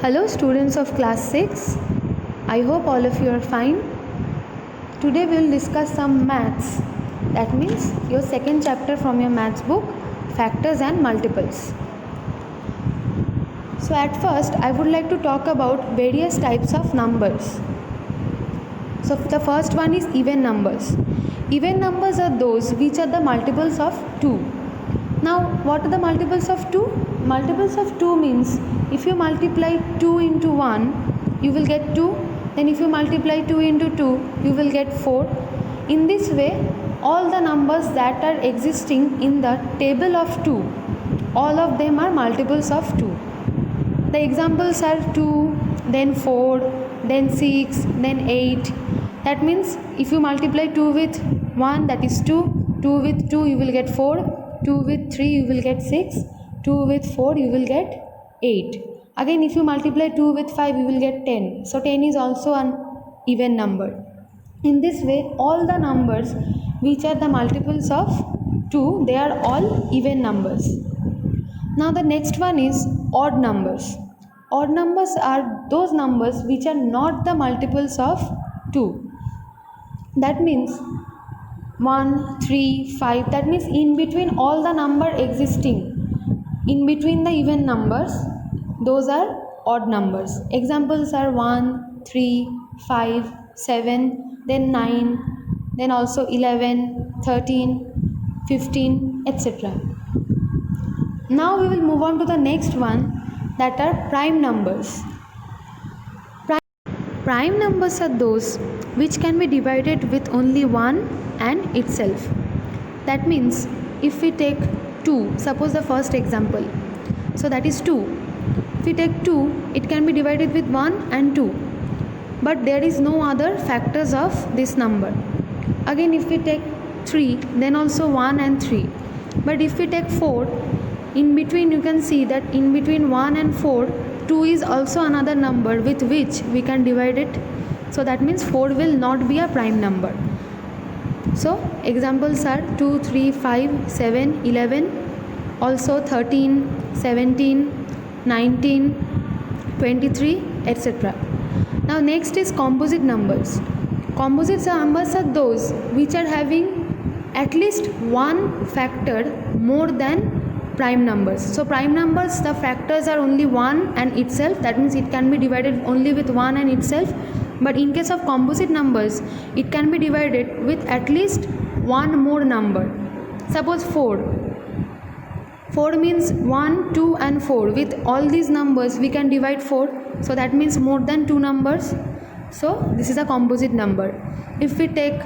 Hello students of class 6. I hope all of you are fine. Today we will discuss some maths. That means your second chapter from your maths book, factors and multiples. So at first I would like to talk about various types of numbers. So the first one is even numbers. Even numbers are those which are the multiples of 2. Now what are the multiples of 2? Multiples of 2 means if you multiply 2 into 1 you will get 2, then if you multiply 2 into 2 you will get 4. In this way all the numbers that are existing in the table of 2, all of them are multiples of 2. The examples are 2, then 4, then 6, then 8. That means if you multiply 2 with 1 that is 2, 2 with 2 you will get 4, 2 with 3 you will get 6, 2 with 4 you will get 8. Again if you multiply 2 with 5 you will get 10. So 10 is also an even number. In this way all the numbers which are the multiples of 2, they are all even numbers. Now the next one is odd numbers. Odd numbers are those numbers which are not the multiples of 2. That means 1, 3, 5, that means in between all the number existing, in between the even numbers, those are odd numbers. Examples are 1, 3, 5, 7, then 9, then also 11, 13, 15, etc. Now we will move on to the next one, that are prime numbers. Prime numbers are those which can be divided with only one and itself. That means if we take 2, suppose the first example, so that is 2. If we take 2, it can be divided with 1 and 2, but there is no other factors of this number. Again if we take 3, then also 1 and 3, but if we take 4, in between you can see that in between 1 and 4, 2 is also another number with which we can divide it. So that means 4 will not be a prime number. So examples are 2, 3, 5, 7, 11, also 13, 17, 19, 23, etc. Now next is composite numbers. Composite numbers are those which are having at least one factor more than prime numbers. So prime numbers, the factors are only 1 and itself, that means it can be divided only with 1 and itself. But in case of composite numbers, it can be divided with at least one more number. Suppose 4. 4 means 1, 2 and 4. With all these numbers we can divide 4. So that means more than 2 numbers. So this is a composite number. If we take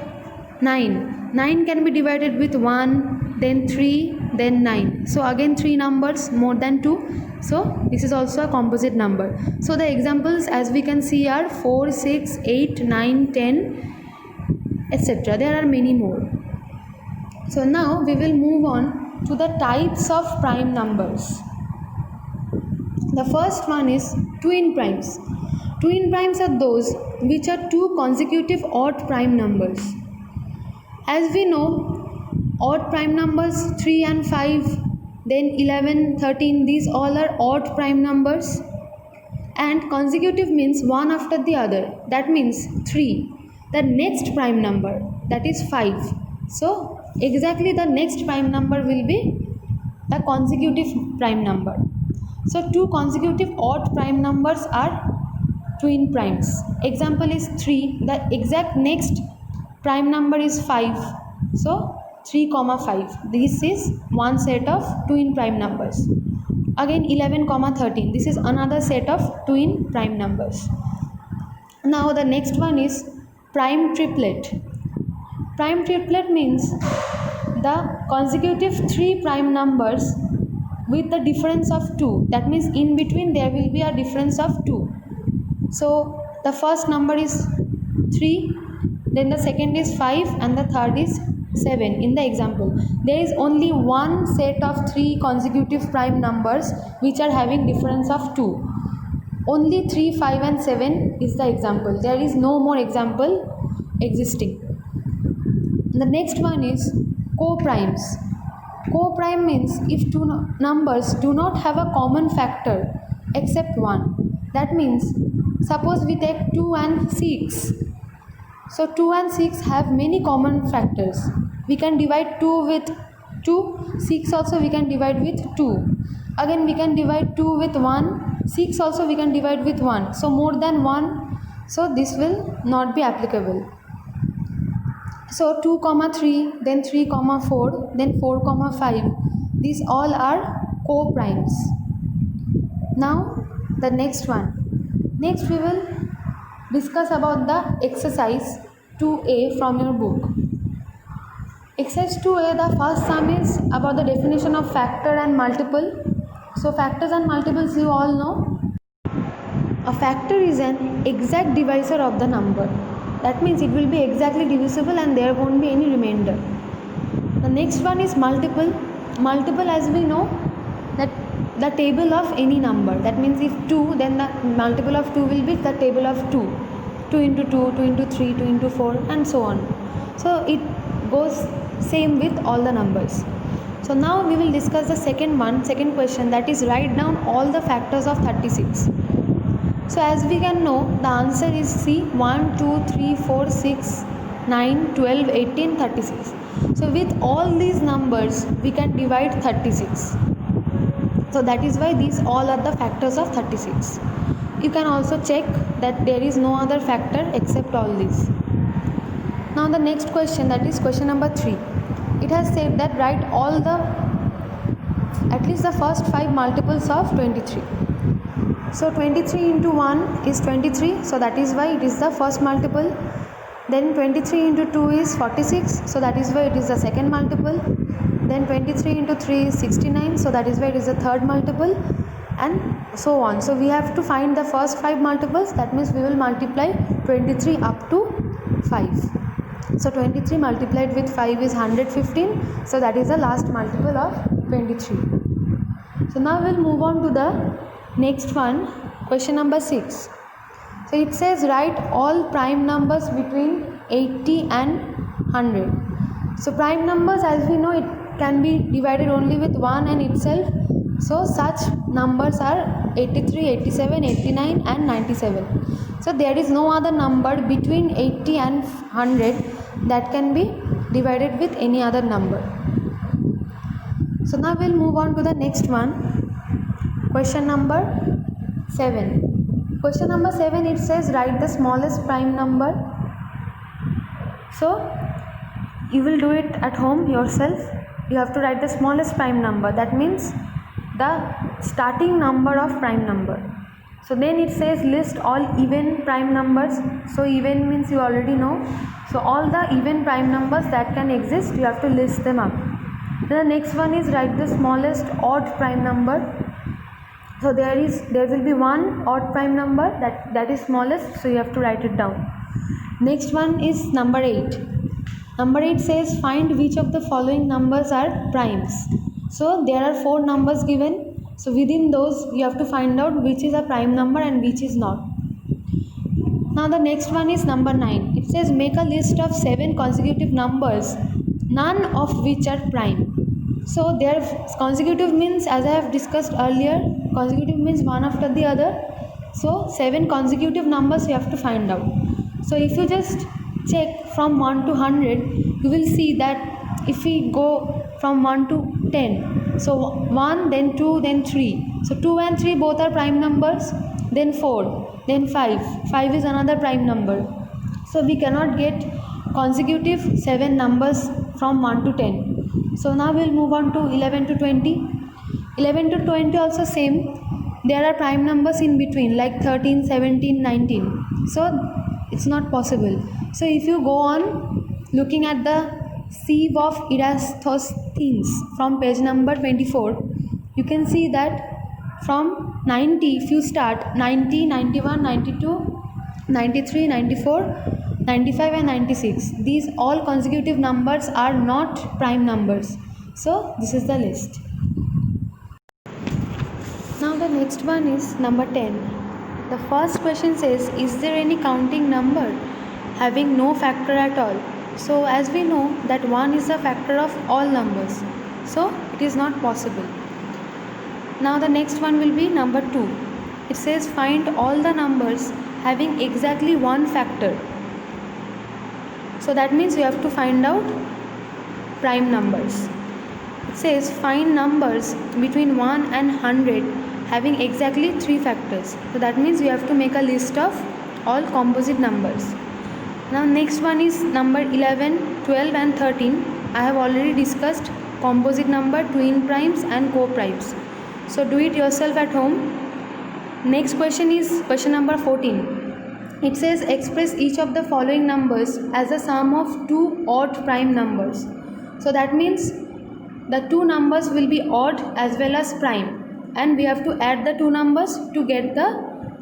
9, 9 can be divided with 1, then 3, then 9. So again 3 numbers more than 2. So this is also a composite number. So the examples as we can see are 4, 6, 8, 9, 10, etc. There are many more. So now we will move on to the types of prime numbers. The first one is twin primes. Twin primes are those which are two consecutive odd prime numbers. As we know, odd prime numbers 3 and 5, then 11, 13, these all are odd prime numbers. And consecutive means one after the other, that means 3. The next prime number, that is 5. So exactly the next prime number will be the consecutive prime number. So two consecutive odd prime numbers are twin primes. Example is 3, the exact next prime number is 5. So 3, 5. This is one set of twin prime numbers. Again 11, 13. This is another set of twin prime numbers. Now the next one is prime triplet. Prime triplet means the consecutive 3 prime numbers with the difference of 2. That means in between there will be a difference of 2. So the first number is 3, then the second is 5 and the third is 7 in the example. There is only one set of 3 consecutive prime numbers which are having difference of 2. Only 3, 5 and 7 is the example. There is no more example existing. The next one is co-primes. Co-prime means if two numbers do not have a common factor except one, That means suppose we take 2 and 6. So 2 and 6 have many common factors. We can divide 2 with 2, 6 also we can divide with 2. Again we can divide 2 with 1, 6 also we can divide with 1. So more than 1, so this will not be applicable. So 2 comma 3, then 3 comma 4, then 4 comma 5. These all are co-primes. Now the next one. Next we will discuss about the exercise 2a from your book. Exercise 2a, the first sum is about the definition of factor and multiple. So factors and multiples you all know. A factor is an exact divisor of the number. That means it will be exactly divisible and there won't be any remainder. The next one is multiple. Multiple, as we know, that the table of any number. That means if 2, then the multiple of 2 will be the table of 2. 2 into 2, 2 into 3, 2 into 4 and so on. So it goes same with all the numbers. So now we will discuss the second question, that is write down all the factors of 36. So as we can know, the answer is C, 1, 2, 3, 4, 6, 9, 12, 18, 36. So with all these numbers we can divide 36. So that is why these all are the factors of 36. You can also check that there is no other factor except all these. Now the next question, that is question number 3. It has said that write all the at least the first 5 multiples of 23. So 23 into 1 is 23, so that is why it is the first multiple. Then 23 into 2 is 46, so that is why it is the second multiple. Then 23 into 3 is 69, so that is why it is the third multiple, and so on. So we have to find the first 5 multiples. That means we will multiply 23 up to 5. So 23 multiplied with 5 is 115, so that is the last multiple of 23. So now we will move on to the next one, question number 6. So it says write all prime numbers between 80 and 100. So prime numbers, as we know, it can be divided only with 1 and itself. So such numbers are 83, 87, 89 and 97. So there is no other number between 80 and 100 that can be divided with any other number. So now we'll move on to the next one, question number 7. Question number 7, it says write the smallest prime number. So you will do it at home yourself. You have to write the smallest prime number. That means the starting number of prime number. So then it says list all even prime numbers. So even means you already know. So all the even prime numbers that can exist, you have to list them up. Then the next one is write the smallest odd prime number. So there will be one odd prime number that is smallest, so you have to write it down. Next one is number 8. Number 8 says find which of the following numbers are primes. So there are 4 numbers given. So within those you have to find out which is a prime number and which is not. Now the next one is number 9. It says make a list of 7 consecutive numbers, none of which are prime. So there consecutive means, as I have discussed earlier, consecutive means one after the other. So 7 consecutive numbers you have to find out. So if you just check from 1 to 100, you will see that if we go from 1 to 10, so 1, then 2, then 3. So 2 and 3 both are prime numbers, then 4, then 5. 5 is another prime number. So we cannot get consecutive 7 numbers from 1 to 10. So now we will move on to 11 to 20. 11 to 20 also same. There are prime numbers in between like 13, 17, 19. So it's not possible. So if you go on looking at the sieve of Eratosthenes from page number 24, you can see that from 90, if you start 90, 91, 92, 93, 94, 95 and 96, these all consecutive numbers are not prime numbers. So this is the list. Now the next one is number 10. The first question says, is there any counting number having no factor at all? So as we know that 1 is a factor of all numbers, so it is not possible. Now the next one will be number 2. It says find all the numbers having exactly one factor. So that means you have to find out prime numbers. It says find numbers between 1 and 100 having exactly 3 factors. So that means you have to make a list of all composite numbers. Now next one is number 11, 12 and 13. I have already discussed composite number, twin primes and co-primes. So do it yourself at home. Next question is question number 14. It says express each of the following numbers as the sum of two odd prime numbers. So that means the two numbers will be odd as well as prime, and we have to add the two numbers to get the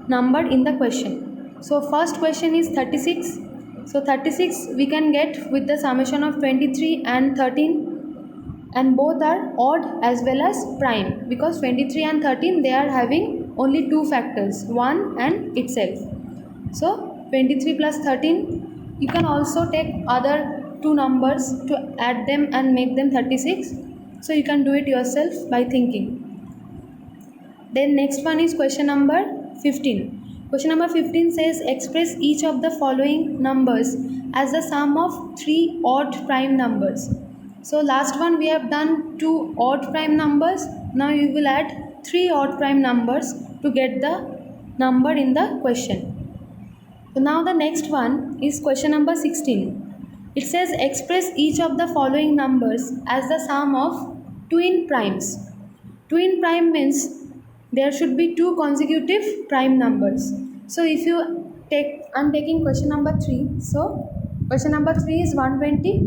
number in the question. So first question is 36. So 36 we can get with the summation of 23 and 13, and both are odd as well as prime, because 23 and 13 they are having only two factors, 1 and itself. So 23 plus 13, you can also take other two numbers to add them and make them 36. So you can do it yourself by thinking. Then next one is question number 15. Question number 15 says express each of the following numbers as the sum of three odd prime numbers. So last one we have done two odd prime numbers. Now you will add three odd prime numbers to get the number in the question. So now the next one is question number 16. It says express each of the following numbers as the sum of twin primes. Twin prime means there should be two consecutive prime numbers. So if you take, I'm taking question number 3. So question number 3 is 120.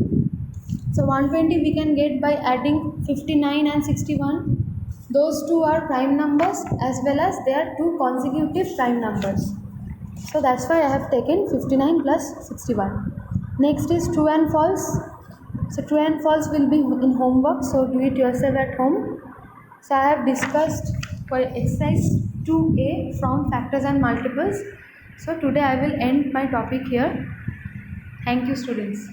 So 120 we can get by adding 59 and 61. Those two are prime numbers as well as they are two consecutive prime numbers. So that's why I have taken 59 plus 61. Next is true and false. So true and false will be in homework, so do it yourself at home. So I have discussed for exercise 2a from factors and multiples. So today I will end my topic here. Thank you, students.